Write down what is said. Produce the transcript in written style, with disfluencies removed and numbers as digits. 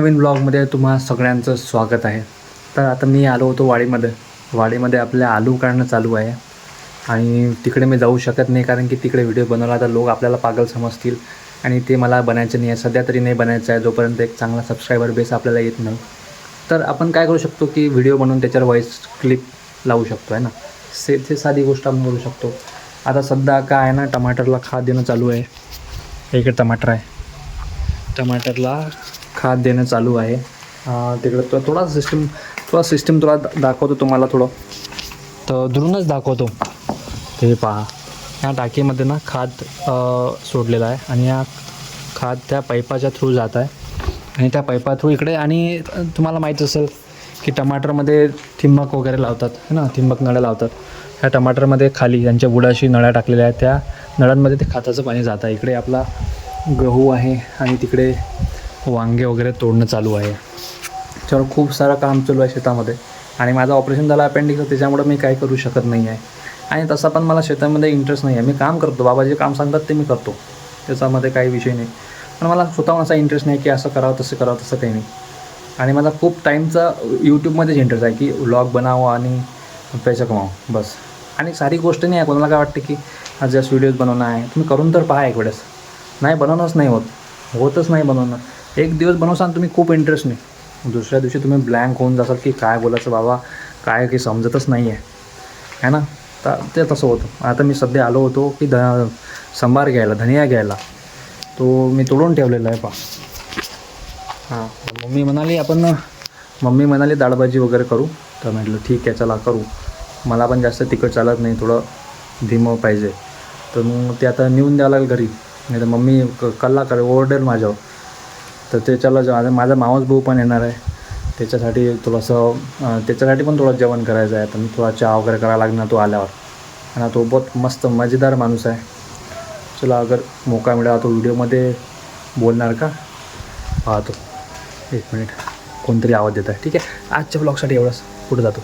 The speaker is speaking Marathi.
नवीन ब्लॉगमध्ये तुम्हा सगळ्यांचं स्वागत आहे. तर आता मी आलो होतो वाडीमध्ये आपल्या आलू काढणं चालू आहे आणि तिकडे मी जाऊ शकत नाही कारण की तिकडे व्हिडिओ बनवला तर लोक आपल्याला पागल समजतील आणि ते मला बनायचं नाही आहे. सध्या तरी नाही बनायचं आहे जोपर्यंत एक चांगला सबस्क्रायबर बेस आपल्याला येत नाही. तर आपण काय करू शकतो की व्हिडिओ बनवून त्याच्यावर व्हॉईस क्लिप लावू शकतो आहे ना. ते साधी गोष्ट आपण करू शकतो. आता सध्या काय आहे ना, टमाटरला खाद देणं चालू आहे. इकडे टमाटर आहे, टमाटरला खाद देणं चालू आहे. तिकडं थोडा सिस्टम तुला दाखवतो तुम्हाला थोडं, तर दुरूनच दाखवतो. ते पहा, ह्या टाकीमध्ये ना खाद सोडलेला आहे आणि या खाद त्या पाईपाच्या थ्रू जात आहे आणि त्या पाईपा थ्रू इकडे. आणि तुम्हाला माहीत असेल की टमाटरमध्ये ठिबक वगैरे लावतात है ना, ठिबक नळ्या लावतात. ह्या टमाटरमध्ये खाली त्यांच्या बुडाशी नळ्या टाकलेल्या आहेत, त्या नळ्यांमध्ये ते खताचं पाणी जातं. इकडे आपला गहू आहे आणि तिकडे वांगे वगैरे तोडणं चालू आहे. त्याच्यावर खूप सारं काम चालू आहे शेतामध्ये. आणि माझं ऑपरेशन झालं अपेंडिक्स, त्याच्यामुळं मी काही करू शकत नाही आहे. आणि तसा पण मला शेतामध्ये इंटरेस्ट नाही आहे. मी काम करतो, बाबा जे काम सांगतात ते मी करतो, त्याच्यामध्ये काही विषय नाही. पण मला स्वतःहून असा इंटरेस्ट नाही की असं करावं तसं काही नाही. आणि मला खूप टाईमचा यूट्यूबमध्येच इंटरेस्ट आहे की व्लॉग बनावं आणि पैसा कमावं बस. आणि सारी गोष्ट नाही आहे. कोणाला काय वाटते की जस्ट व्हिडिओज बनवणं आहे, तुम्ही करून तर पहा एक वेळेस. नाही बनवणंच नाही होतच नाही बनवणं. एक दिवस बनवसान तुम्ही खूप इंटरेस्ट नाही, दुसऱ्या दिवशी तुम्ही ब्लँक होऊन जासाल की काय बोलायचं बाबा, काय काही समजतच नाही आहे ना. तर ते तसं होतं. आता मी सध्या आलो होतो की संबार घ्यायला, धनिया घ्यायला, तो मी तोडून ठेवलेला आहे पहा. मम्मी म्हणाली डाळभाजी वगैरे करू, तर म्हटलं ठीक आहे चला करू. मला पण जास्त तिखट चालत नाही, थोडं धीमं पाहिजे. तर मग ते आता नेऊन द्यावं लागेल घरी, नाही तर मम्मी कल्ला ओरडेल माझ्यावर. तर त्याच्याला माझा मावस भाऊ पण येणार आहे, त्याच्यासाठी पण थोडं जेवण करायचं आहे. तर मी थोडा चहा वगैरे करायला लागणार तो आल्यावर. आणि तो बहुत मस्त मजेदार माणूस आहे. चला, अगर मौका मिळाला तो व्हिडिओमध्ये बोलणार का पाहतो. एक मिनिट, कोणतरी आवाज देत आहे. ठीक आहे, आजच्या ब्लॉगसाठी एवढंच, पुढे जातो.